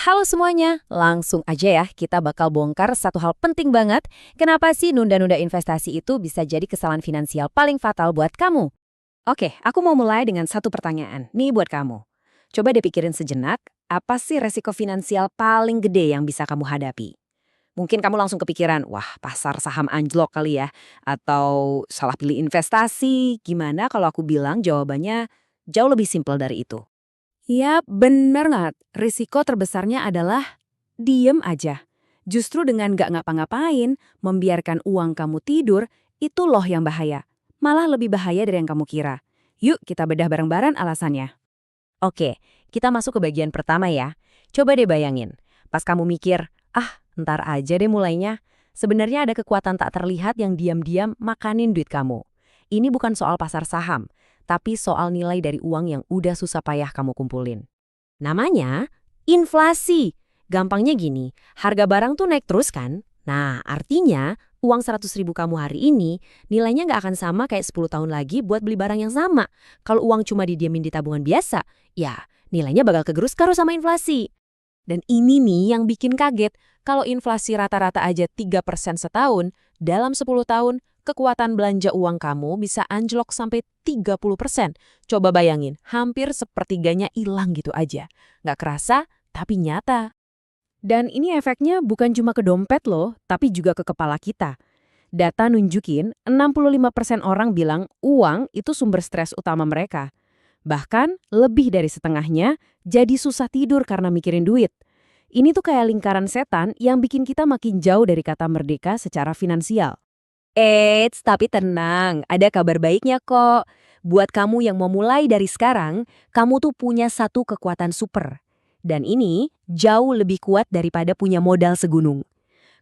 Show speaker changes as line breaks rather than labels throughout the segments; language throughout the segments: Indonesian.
Halo semuanya, langsung aja ya kita bakal bongkar satu hal penting banget. Kenapa sih nunda-nunda investasi itu bisa jadi kesalahan finansial paling fatal buat kamu? Oke, aku mau mulai dengan satu pertanyaan. Nih buat kamu. Coba deh pikirin sejenak, apa sih resiko finansial paling gede yang bisa kamu hadapi? Mungkin kamu langsung kepikiran, wah pasar saham anjlok kali ya. Atau salah pilih investasi. Gimana kalau aku bilang jawabannya jauh lebih simpel dari itu? Yap, bener nggak? Risiko terbesarnya adalah diem aja. Justru dengan nggak ngapa-ngapain, membiarkan uang kamu tidur, itu loh yang bahaya. Malah lebih bahaya dari yang kamu kira. Yuk kita bedah bareng-bareng alasannya. Oke, kita masuk ke bagian pertama ya. Coba deh bayangin, pas kamu mikir, ntar aja deh mulainya. Sebenarnya ada kekuatan tak terlihat yang diam-diam makanin duit kamu. Ini bukan soal pasar saham, tapi soal nilai dari uang yang udah susah payah kamu kumpulin. Namanya inflasi. Gampangnya gini, harga barang tuh naik terus kan? Nah, artinya uang 100.000 kamu hari ini nilainya nggak akan sama kayak 10 tahun lagi buat beli barang yang sama. Kalau uang cuma didiamin di tabungan biasa, ya nilainya bakal kegerus-gerus sama inflasi. Dan ini nih yang bikin kaget, kalau inflasi rata-rata aja 3% setahun, dalam 10 tahun, kekuatan belanja uang kamu bisa anjlok sampai 30%. Coba bayangin, hampir sepertiganya hilang gitu aja. Nggak kerasa, tapi nyata. Dan ini efeknya bukan cuma ke dompet loh, tapi juga ke kepala kita. Data nunjukin 65% orang bilang uang itu sumber stres utama mereka. Bahkan lebih dari setengahnya jadi susah tidur karena mikirin duit. Ini tuh kayak lingkaran setan yang bikin kita makin jauh dari kata merdeka secara finansial. Eits, tapi tenang, ada kabar baiknya kok. Buat kamu yang mau mulai dari sekarang, kamu tuh punya satu kekuatan super. Dan ini jauh lebih kuat daripada punya modal segunung.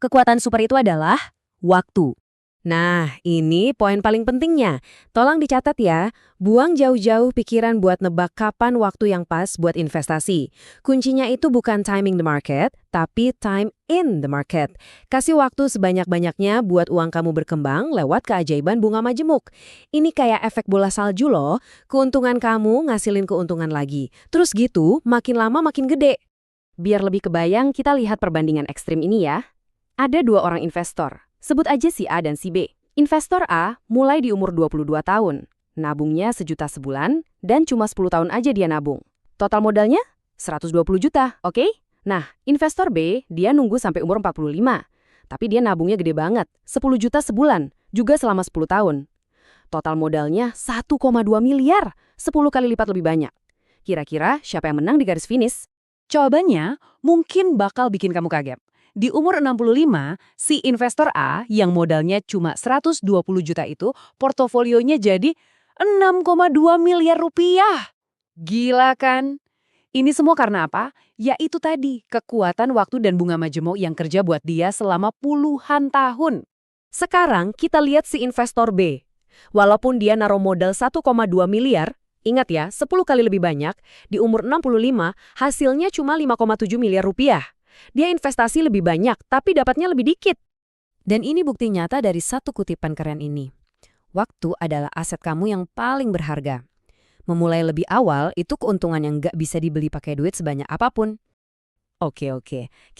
Kekuatan super itu adalah waktu. Nah, ini poin paling pentingnya. Tolong dicatat ya, buang jauh-jauh pikiran buat nebak kapan waktu yang pas buat investasi. Kuncinya itu bukan timing the market, tapi time in the market. Kasih waktu sebanyak-banyaknya buat uang kamu berkembang lewat keajaiban bunga majemuk. Ini kayak efek bola salju loh, keuntungan kamu ngasilin keuntungan lagi. Terus gitu, makin lama makin gede. Biar lebih kebayang, kita lihat perbandingan ekstrim ini ya. Ada dua orang investor. Sebut aja si A dan si B. Investor A mulai di umur 22 tahun. Nabungnya sejuta sebulan dan cuma 10 tahun aja dia nabung. Total modalnya 120 juta, oke? Nah, investor B dia nunggu sampai umur 45. Tapi dia nabungnya gede banget, 10 juta sebulan, juga selama 10 tahun. Total modalnya 1,2 miliar, 10 kali lipat lebih banyak. Kira-kira siapa yang menang di garis finish? Jawabannya mungkin bakal bikin kamu kaget. Di umur 65, si investor A yang modalnya cuma 120 juta itu, portofolionya jadi 6,2 miliar rupiah. Gila kan? Ini semua karena apa? Ya itu tadi, kekuatan waktu dan bunga majemuk yang kerja buat dia selama puluhan tahun. Sekarang kita lihat si investor B. Walaupun dia naruh modal 1,2 miliar, ingat ya, 10 kali lebih banyak, di umur 65, hasilnya cuma 5,7 miliar rupiah. Dia investasi lebih banyak, tapi dapatnya lebih dikit. Dan ini bukti nyata dari satu kutipan keren ini. Waktu adalah aset kamu yang paling berharga. Memulai lebih awal itu keuntungan yang nggak bisa dibeli pakai duit sebanyak apapun. Oke,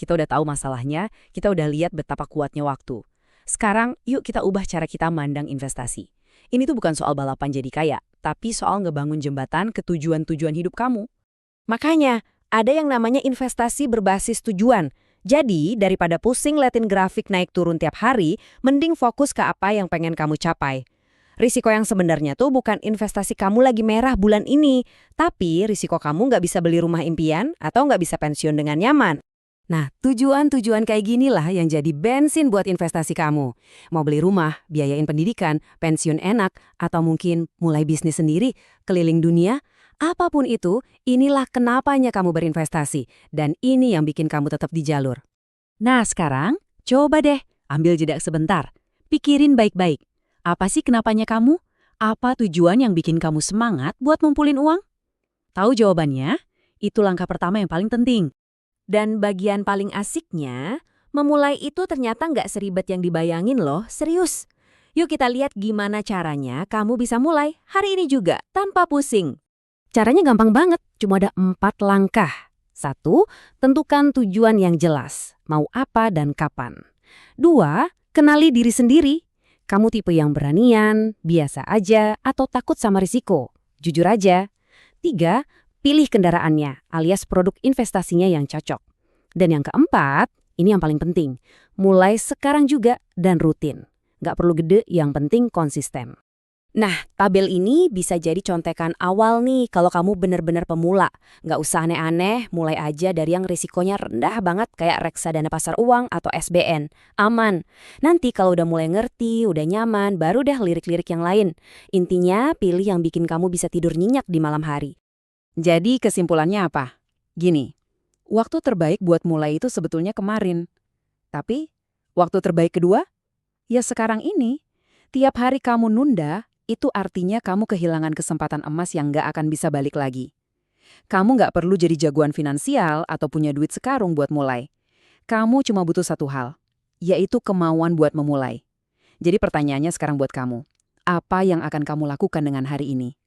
kita udah tahu masalahnya, kita udah lihat betapa kuatnya waktu. Sekarang, yuk kita ubah cara kita mandang investasi. Ini tuh bukan soal balapan jadi kaya, tapi soal ngebangun jembatan ke tujuan-tujuan hidup kamu. Makanya, ada yang namanya investasi berbasis tujuan. Jadi, daripada pusing liatin grafik naik turun tiap hari, mending fokus ke apa yang pengen kamu capai. Risiko yang sebenarnya tuh bukan investasi kamu lagi merah bulan ini, tapi risiko kamu nggak bisa beli rumah impian atau nggak bisa pensiun dengan nyaman. Nah, tujuan-tujuan kayak ginilah yang jadi bensin buat investasi kamu. Mau beli rumah, biayain pendidikan, pensiun enak, atau mungkin mulai bisnis sendiri, keliling dunia. Apapun itu, inilah kenapanya kamu berinvestasi. Dan ini yang bikin kamu tetap di jalur. Nah sekarang, coba deh ambil jeda sebentar. Pikirin baik-baik. Apa sih kenapanya kamu? Apa tujuan yang bikin kamu semangat buat ngumpulin uang? Tahu jawabannya? Itu langkah pertama yang paling penting. Dan bagian paling asiknya, memulai itu ternyata nggak seribet yang dibayangin loh, serius. Yuk kita lihat gimana caranya kamu bisa mulai hari ini juga, tanpa pusing. Caranya gampang banget, cuma ada 4 langkah.
1. Tentukan tujuan yang jelas, mau apa dan kapan. 2. Kenali diri sendiri. Kamu tipe yang beranian, biasa aja, atau takut sama risiko. Jujur aja. 3. Pilih kendaraannya, alias produk investasinya yang cocok. Dan yang keempat, ini yang paling penting, mulai sekarang juga dan rutin. Nggak perlu gede, yang penting konsisten.
Nah, tabel ini bisa jadi contekan awal nih kalau kamu bener-bener pemula. Nggak usah aneh-aneh, mulai aja dari yang risikonya rendah banget kayak reksadana pasar uang atau SBN. Aman. Nanti kalau udah mulai ngerti, udah nyaman, baru deh lirik-lirik yang lain. Intinya, pilih yang bikin kamu bisa tidur nyenyak di malam hari.
Jadi kesimpulannya apa? Gini, waktu terbaik buat mulai itu sebetulnya kemarin. Tapi, waktu terbaik kedua? Ya sekarang ini. Tiap hari kamu nunda, itu artinya kamu kehilangan kesempatan emas yang nggak akan bisa balik lagi. Kamu nggak perlu jadi jagoan finansial atau punya duit sekarung buat mulai. Kamu cuma butuh satu hal, yaitu kemauan buat memulai. Jadi pertanyaannya sekarang buat kamu, apa yang akan kamu lakukan dengan hari ini?